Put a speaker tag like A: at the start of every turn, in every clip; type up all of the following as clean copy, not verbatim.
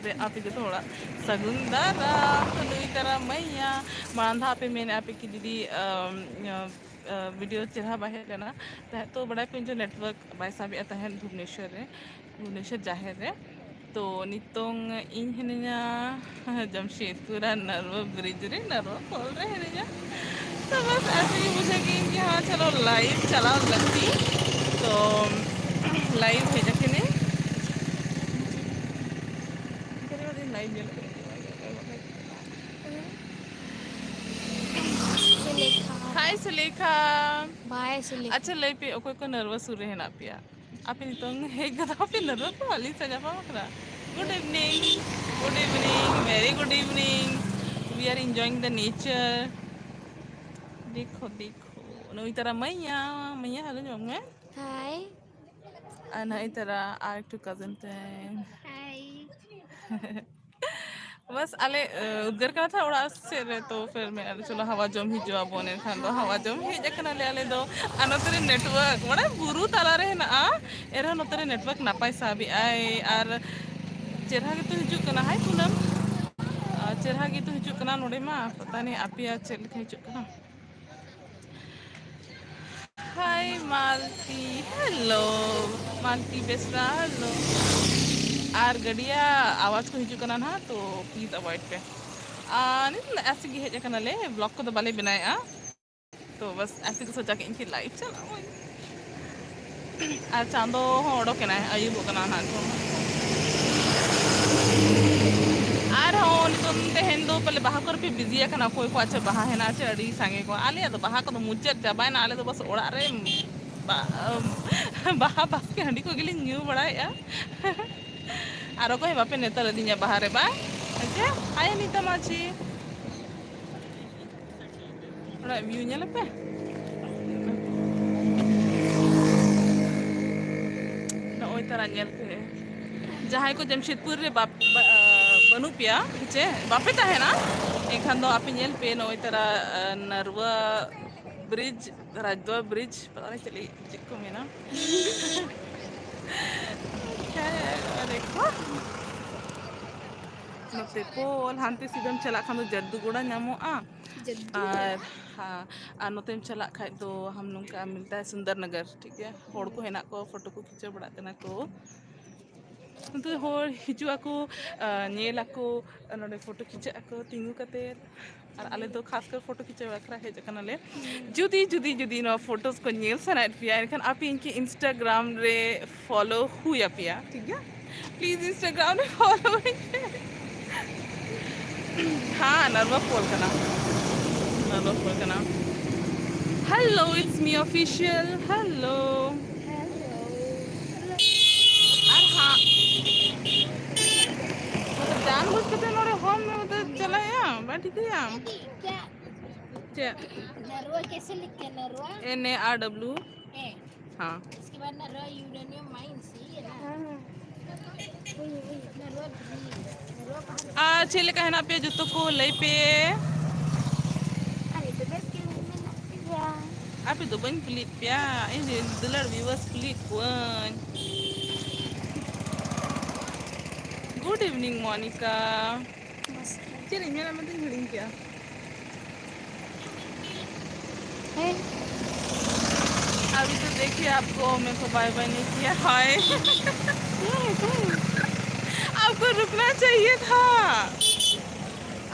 A: रे आपे जो थोड़ा सगुंदरा तो नुई तरह मैया मांधा पे मैंने आपे की दीदी वीडियो चढ़ा बाहे लेना तो बड़ा पे जो नेटवर्क बायसा भी आता है भुवनेश्वर जाहिर रे तो नितोंग इन हिनिया जमशेदपुर नरवा ब्रिज रे नरवा खोल रहे हिनिया तो बस ऐसे ही मुझे कि हाँ चलो लाइव चला लगती तो लाइव भेजा के ने लाइव
B: सुलेखा
A: हाय सुलेखा
B: बाय सुलेखा
A: अच्छा लई पे ओको को नर्वस हो रहे ना पिया आप नितोंग हे गदा पे नर्वस वाली सजा पावकरा good evening very good evening we are enjoying the nature देखो देखो नो इतरा मैया मैया हेलो जो मैं
B: हाय
A: अना इतरा आर टू कजन पे
B: हाय
A: बस आले उद्गर का था उड़ा से रे तो फिर मैं अरे चलो हवा जम ही जवाब होने खान दो हवा जम ही जखना ले आले दो अनोतरे नेटवर्क बड़ा बुरु ताला रे ना एरा नोतरे नेटवर्क नापाय साबी आई आर चेहरा के तो हिजू कना हाय पूनम चेहरा के तो हिजू कना नोडे मा पता नहीं आपिया चल के हिजू कना हाय मालती हेलो मालती बेस्टा हेलो आर गड़िया आवाज़ को हिजू कना ना तो प्लीज़ अवॉइड पे नहीं ऐसे की हेज कना ले ब्लॉग को तो बाले बनाया तो बस ऐसे को सोचा कि इनकी लाइफ चला आर चांदो हो ओडो केना अयुब कना ना तो आर हो नितो तेहन दो पहले बाहा कर पे बिजी कना कोई को अच्छा बाहा है ना अच्छा अड़ी सांगे को आले तो बाहा को तो मुज्जत जाबाय ना आले तो बस ओड़ा रे बाहा बास के हंडी को गिली न्यू बड़ाया आरो को बापे नेतर दिया बाहर बा अच्छा हाय नीता माची ओड़ा व्यू नेला पे ना ओई तरह नेल पे जहाँ को जमशेदपुर रे बनू पिया चे बापे ता है ना एखान दो आपे नेल पे नोई तरह नरवा ब्रिज राजद्वार ब्रिज पता नहीं चली चिक्को में ना क्या है देखो नोते पोल हांते सीधम चला खान दो जद्दूगुड़ा नामो और हाँ और नोतेम चला खाए तो हम लोग का मिलता है सुंदर नगर ठीक है होड़ को है ना को फोटो को खींचा बड़ा करना को तो होड़ हिजुआ को नेला को नोडे फोटो खींचा को तिंगु कते और आले तो खासकर फोटो खींचा बखरा है जकना ले जुदी जुदी जुदी नो फोटोस को नेल सनाइट पिया एनखान आप इनकी इंस्टाग्राम रे फॉलो हुआ पिया ठीक है प्लीज इंस्टाग्राम रे फॉलो हाँ नर्वा फोल करना hello it's me official hello और हाँ मतलब जानबूझ के तो नोरे होम में उधर चला या बैठ गया
B: क्या
A: चे
B: नरवा कैसे लिखते हैं नरवा
A: NARW
B: ए
A: हाँ
B: इसके बाद नरवा यूरेनियम माइन सी है ना नरवा नरवा
A: चले कहना पे जुतो को ले पे
B: अरे तो बस के में ना
A: आप तो बन प्लीट पिया ini dolar viewers प्लीट वन गुड इवनिंग मोनिका चलिए मेरा मतलब हिड़िंग क्या
B: है
A: अभी तो देखिए आपको मेरे को बाय बाय नहीं किया हाय आपको रुकना चाहिए था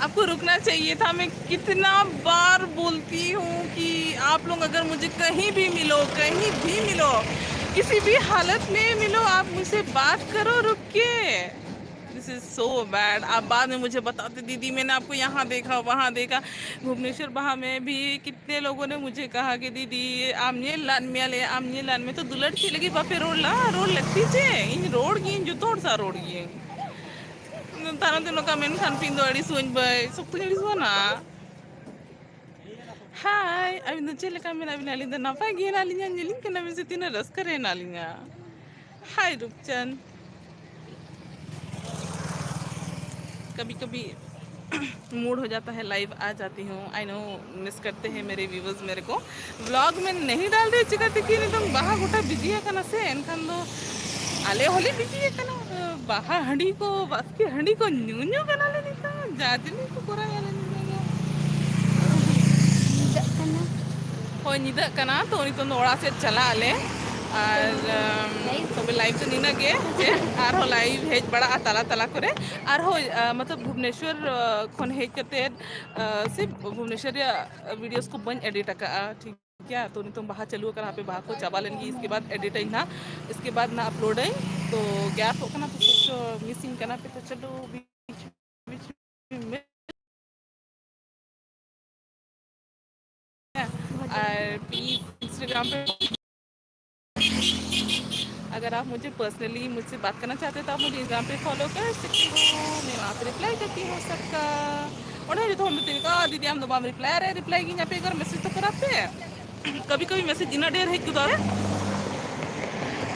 A: आपको रुकना चाहिए था मैं कितना बार बोलती हूँ कि आप लोग अगर मुझे कहीं भी मिलो किसी भी हालत में मिलो आप मुझसे बात करो रुक के दिस इज सो बैड आप बाद में मुझे बताते दीदी मैंने आपको यहाँ देखा वहाँ देखा भुवनेश्वर वहाँ में भी कितने लोगों ने मुझे कहा कि दीदी आमने लान में तो दुलट की लगी बापे रोड लगती चे इन रोड की जो थोड़ा सा रोड की तारा तीनों का मेन खान पीन दो अड़ी सोच बाय सब तो अड़ी सोना हाय अभी तो चले का मेरा अभी नाली तो नापा गया नालियाँ जलिंग के नवी से तीनों रस करे नालियाँ हाय रुपचंद कभी कभी मूड हो जाता है लाइव आ जाती हूँ आई नो मिस करते हैं मेरे व्यूवर्स मेरे को व्लॉग में नहीं डाल रहे चिकाते कि नहीं तुम बाहा गोटा बिजी है कना से एनखान दो आले होली बिजी है कना baha handi ko baski handi ko nyunyu kana le nita jadini ko kurang ya nita
B: Tidak kena.
A: hoy nida kana to nito no ora se chala ale আর তবে লাইভ তো নিনা গে যে আর হো লাইভ হেজ বড়া তালা তালা করে আর হো मतलब भुवनेश्वर खन हेज कते से भुवनेश्वर वीडियोस को बन एडिट का ठीक है तो नहीं तुम बाहर चलू कर पे बाहर को चाबा लेंगी इसके बाद एडिट ना इसके बाद ना अपलोड है तो गैप हो करना तो कुछ मिसिंग करना पे तो चलो बीच बीच में और प्लीज इंस्टाग्राम पे अगर आप मुझे पर्सनली मुझसे बात करना चाहते हैं तो आप मुझे इंस्टाग्राम पे फॉलो कर सकते हो मैं वहाँ पे रिप्लाई करती हूँ सबका और नहीं तो हम तेरे का दीदी हम दोबारा रिप्लाई की यहाँ पे अगर मैसेज तो कराते हैं कभी कभी मैसेज इतना देर है क्यों है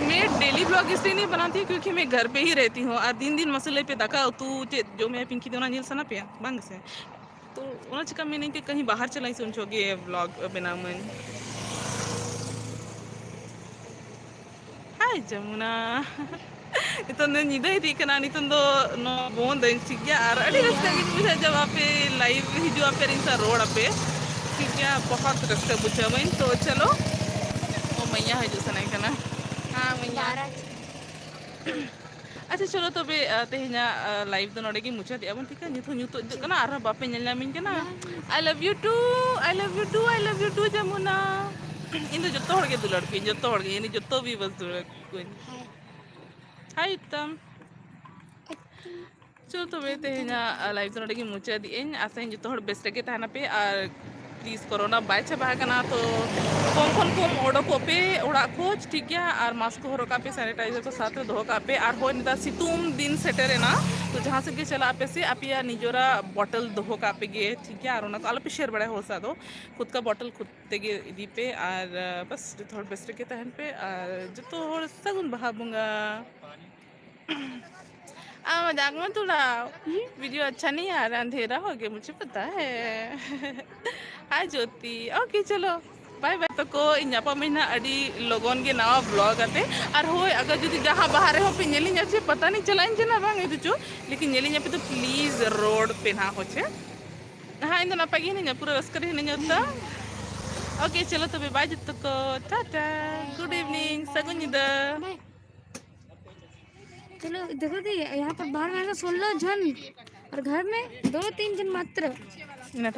A: मैं डेली ब्लॉग इसलिए नहीं बनाती क्योंकि मैं घर पे ही रहती हूँ और दिन दिन मसले पे दका तू जो मैं पिंकी दोना नील सना पे बंग से तो उन्हें चिका मैं नहीं कि कहीं बाहर चलाई सुन छोगे ब्लॉग बिना मन Hai Jamuna. Itu nida itu kan itu no bond dan ciknya ar. Ada rasa gitu bisa jawab pe live hijau apa rinsa road apa. Ciknya बहुत रस्ते बुझा मैं तो चलो. वो मैया हजू सनाई करना. हाँ मैया. अच्छा चलो तो बे तेहना लाइव तो नोड़े की मुझे दिया बन ठीक है न्यूतो करना आरा बापे नल्ला मिन करना. I love you too. I love you too. I love you too Jamuna. इन तो जोतो हड़के दुलड़ के जोतो हड़के यानी जोतो भी बस दुलड़ कोई हाय उत्तम चलो तो बेटे हैं ना लाइव तो नोड़े की मुझे दी इन आसा इन जोतो हड़ बेस्ट के ताना पे और प्लीज कोरोना बाय चबा करना तो कौन ऑर्डर को पे उड़ा खोज ठीक है और मास्क हो रखा पे सैनिटाइजर को साथ धो का पे और हो निता सितुम दिन सेटर है ना तो जहाँ से के चला पे से आप या निजोरा बॉटल धो का पे गे ठीक है और उन्हें आलो पे शेयर बड़ा हो सा दो खुद का बॉटल खुद ते गे दी पे और बस थोड़ा बेस्ट के तहन पे और जो तो सगुन बहा बुंगा मजाक में थोड़ा वीडियो अच्छा नहीं आ रहा अंधेरा हो गया मुझे पता है हाय ज्योति ओके चलो बाय बाय तो को इन पे मैं अड़ी लोगों के नवा ब्लॉग आते और हो अगर जो जहाँ बाहर हो पे नेली से पता नहीं चला इन ना बांग चो लेकिन नेली पे तो प्लीज रोड पे ना हो हाँ इन नापा नहीं पूरा रस्कर नहीं होता ओके चलो तो बाय जो को टाटा गुड इवनिंग सगुन इधर
B: चलो देखो दी यहाँ पर बाहर में 16 जन और घर में 2-3 जन मात्र